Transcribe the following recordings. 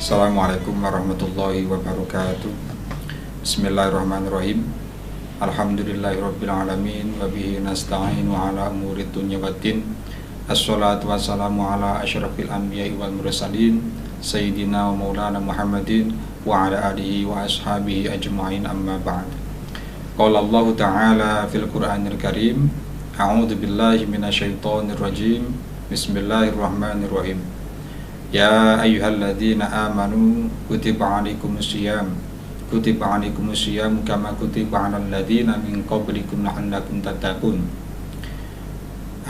Assalamualaikum warahmatullahi wabarakatuh. Bismillahirrahmanirrahim. Alhamdulillahirabbil alamin wa bihi nasta'in wa ala umuri dunya waddin. Assalatu wassalamu ala asyrafil anbiya'i wal mursalin sayyidina wa maulana Muhammadin wa ala alihi wa ashabihi ajma'in, amma ba'd. Qala Allah ta'ala fil Qur'anil Karim, a'udzu billahi minasyaitonir rajim. Bismillahirrahmanirrahim. Ya ayyuhalladzina amanu kutiba alaikumusiyam kama kutiba alal ladzina min qablikum la'allakum tattaqun.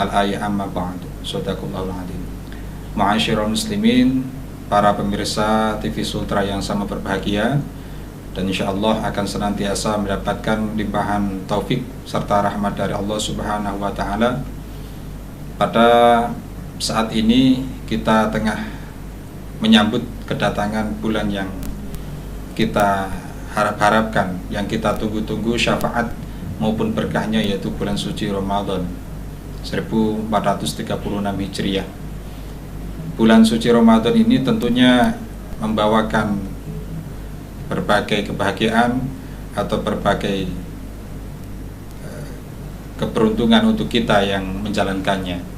Al-ayah amma ba'du. Shadaqallahul adzim. Ma'asyiral muslimin, para pemirsa TV Sultra yang sama berbahagia, dan insyaallah akan senantiasa mendapatkan limpahan taufik serta rahmat dari Allah Subhanahu wa taala. Pada saat ini kita tengah menyambut kedatangan bulan yang kita harapkan, yang kita tunggu-tunggu syafaat maupun berkahnya, yaitu bulan suci Ramadan 1436 Hijriah. Bulan suci Ramadan ini tentunya membawakan berbagai kebahagiaan atau berbagai keberuntungan untuk kita yang menjalankannya.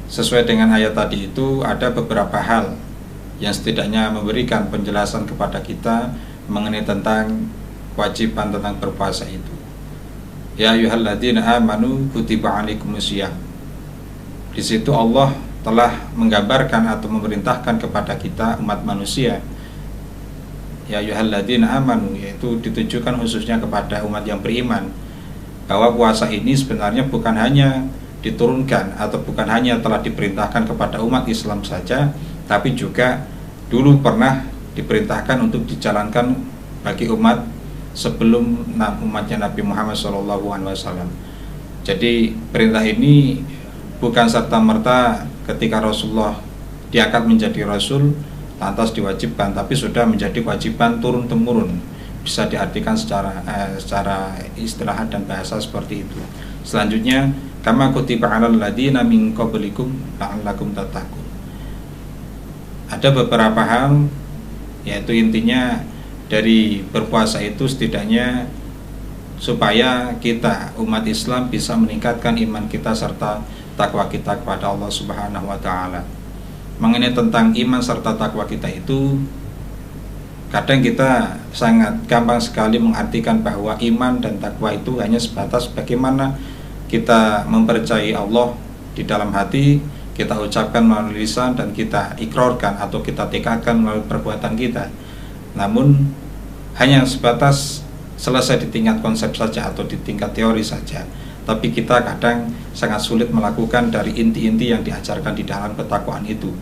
Sesuai dengan ayat tadi itu, ada beberapa hal yang setidaknya memberikan penjelasan kepada kita mengenai tentang kewajiban tentang berpuasa itu. Ya ayyuhalladzina amanu kutiba alaikumusiyam. Di situ Allah telah menggambarkan atau memerintahkan kepada kita umat manusia. Ya ayyuhalladzina amanu, yaitu ditujukan khususnya kepada umat yang beriman, bahwa puasa ini sebenarnya bukan hanya diturunkan atau bukan hanya telah diperintahkan kepada umat Islam saja, tapi juga dulu pernah diperintahkan untuk dijalankan bagi umat sebelum umatnya Nabi Muhammad SAW. Jadi perintah ini bukan serta-merta ketika Rasulullah diangkat menjadi Rasul lantas diwajibkan, tapi sudah menjadi kewajiban turun-temurun. Bisa diartikan secara istilah dan bahasa seperti itu. Selanjutnya, kama kutiba 'alal ladzina min qablikum la'allakum tattaqun. Ada beberapa hal, yaitu intinya dari berpuasa itu setidaknya supaya kita umat Islam bisa meningkatkan iman kita serta takwa kita kepada Allah Subhanahu wa taala. Mengenai tentang iman serta takwa kita itu, kadang kita sangat gampang sekali mengartikan bahwa iman dan takwa itu hanya sebatas bagaimana kita mempercayai Allah di dalam hati, kita ucapkan melalui lisan, dan kita ikrarkan atau kita tekadkan melalui perbuatan kita. Namun hanya sebatas selesai di tingkat konsep saja atau di tingkat teori saja. Tapi kita kadang sangat sulit melakukan dari inti-inti yang diajarkan di dalam ketakwaan itu.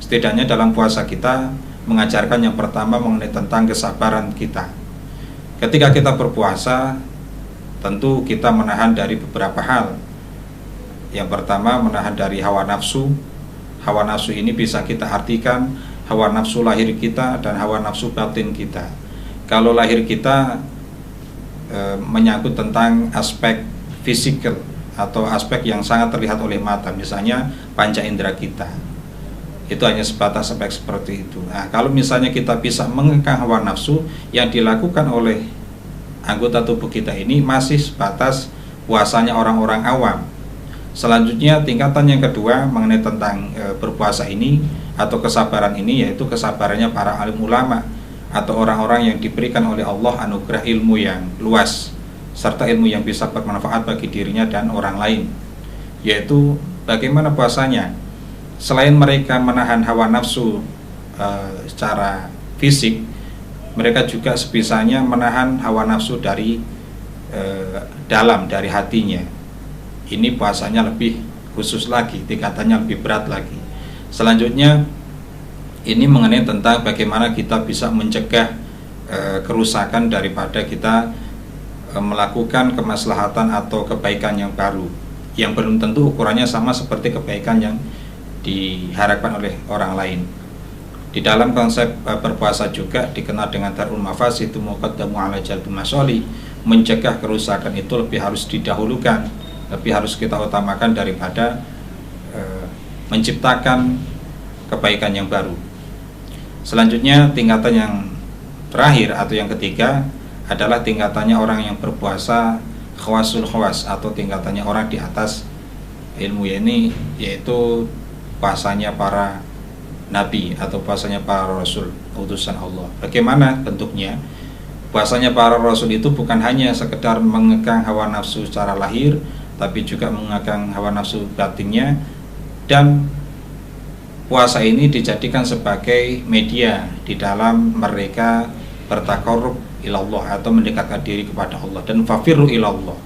Setidaknya dalam puasa kita mengajarkan yang pertama mengenai tentang kesabaran kita. Ketika kita berpuasa, tentu kita menahan dari beberapa hal. Yang pertama, menahan dari hawa nafsu. Hawa nafsu ini bisa kita artikan hawa nafsu lahir kita dan hawa nafsu batin kita. Kalau lahir kita menyangkut tentang aspek fisikal atau aspek yang sangat terlihat oleh mata, misalnya panca indera kita, itu hanya sebatas aspek seperti itu. Nah, kalau misalnya kita bisa mengekang hawa nafsu, yang dilakukan oleh anggota tubuh kita ini masih sebatas puasanya orang-orang awam. Selanjutnya, tingkatan yang kedua mengenai tentang berpuasa ini atau kesabaran ini, yaitu kesabarannya para alim ulama atau orang-orang yang diberikan oleh Allah anugerah ilmu yang luas serta ilmu yang bisa bermanfaat bagi dirinya dan orang lain. Yaitu bagaimana puasanya, selain mereka menahan hawa nafsu secara fisik, mereka juga sebisanya menahan hawa nafsu dari dalam, dari hatinya. Ini puasanya lebih khusus lagi, tingkatannya lebih berat lagi. Selanjutnya, ini mengenai tentang bagaimana kita bisa mencegah kerusakan daripada kita melakukan kemaslahatan atau kebaikan yang baru, yang belum tentu ukurannya sama seperti kebaikan yang diharapkan oleh orang lain. Di dalam konsep berpuasa juga dikenal dengan darul mafasidu muqaddamu ala jalbil masolih. Mencegah kerusakan itu lebih harus didahulukan, lebih harus kita utamakan daripada menciptakan kebaikan yang baru. Selanjutnya tingkatan yang terakhir atau yang ketiga adalah tingkatannya orang yang berpuasa khawasul khawas, atau tingkatannya orang di atas ilmu ini, yaitu puasanya para nabi atau puasanya para rasul utusan Allah. Bagaimana bentuknya? Puasanya para rasul itu bukan hanya sekedar mengekang hawa nafsu secara lahir, tapi juga mengekang hawa nafsu batinnya, dan puasa ini dijadikan sebagai media di dalam mereka bertakarrub ilallah atau mendekatkan diri kepada Allah, dan fafirru ilallah,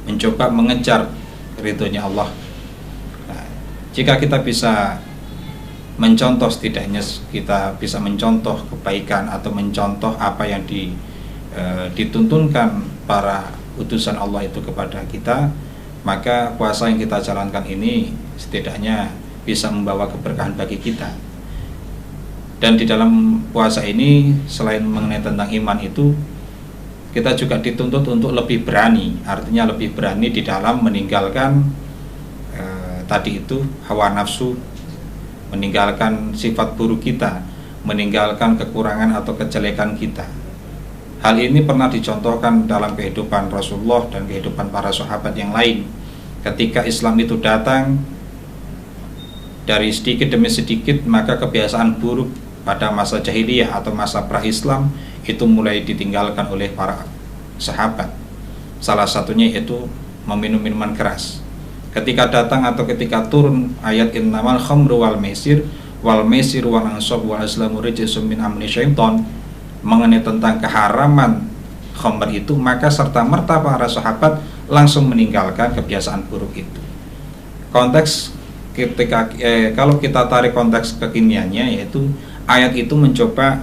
mencoba mengejar ridhonya Allah. Nah, jika kita bisa mencontoh, setidaknya kita bisa mencontoh kebaikan atau mencontoh apa yang dituntunkan para utusan Allah itu kepada kita, maka puasa yang kita jalankan ini setidaknya bisa membawa keberkahan bagi kita. Dan di dalam puasa ini, selain mengenai tentang iman itu, kita juga dituntut untuk lebih berani. Artinya lebih berani di dalam meninggalkan tadi itu hawa nafsu, meninggalkan sifat buruk kita, meninggalkan kekurangan atau kejelekan kita. Hal ini pernah dicontohkan dalam kehidupan Rasulullah dan kehidupan para sahabat yang lain. Ketika Islam itu datang, dari sedikit demi sedikit, maka kebiasaan buruk pada masa jahiliyah atau masa pra-Islam itu mulai ditinggalkan oleh para sahabat. Salah satunya yaitu meminum minuman keras. Ketika datang atau ketika turun ayat innamal khamru wal maisir wal ansab wal azlamu rijsum min amri syaiton, mengenai tentang keharaman khamr itu, maka serta merta para sahabat langsung meninggalkan kebiasaan buruk itu. Konteks ketika kalau kita tarik konteks kekiniannya, yaitu ayat itu mencoba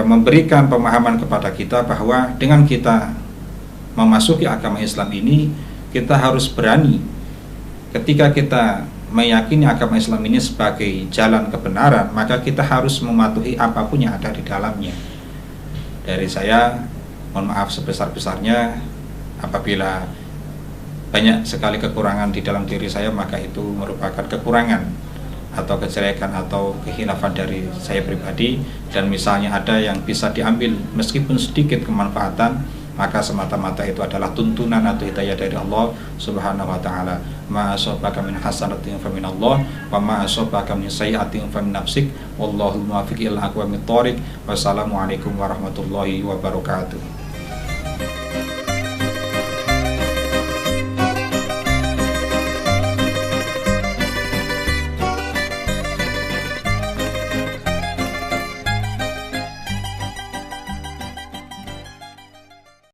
memberikan pemahaman kepada kita bahwa dengan kita memasuki agama Islam ini, kita harus berani. Ketika kita meyakini agama Islam ini sebagai jalan kebenaran, maka kita harus mematuhi apapun yang ada di dalamnya. Dari saya, mohon maaf sebesar-besarnya apabila banyak sekali kekurangan di dalam diri saya, maka itu merupakan kekurangan atau kejelekan atau kehilafan dari saya pribadi. Dan misalnya ada yang bisa diambil meskipun sedikit kemanfaatan, maka semata-mata itu adalah tuntunan atau hidayah dari Allah Subhanahu wa taala. Ma asabaka min hasanatin fa min Allah wa ma asabaka min sayyi'atin fa min nafsik wallahu muwaffiq ila aqwamit thoriq. Wassalamualaikum warahmatullahi wabarakatuh.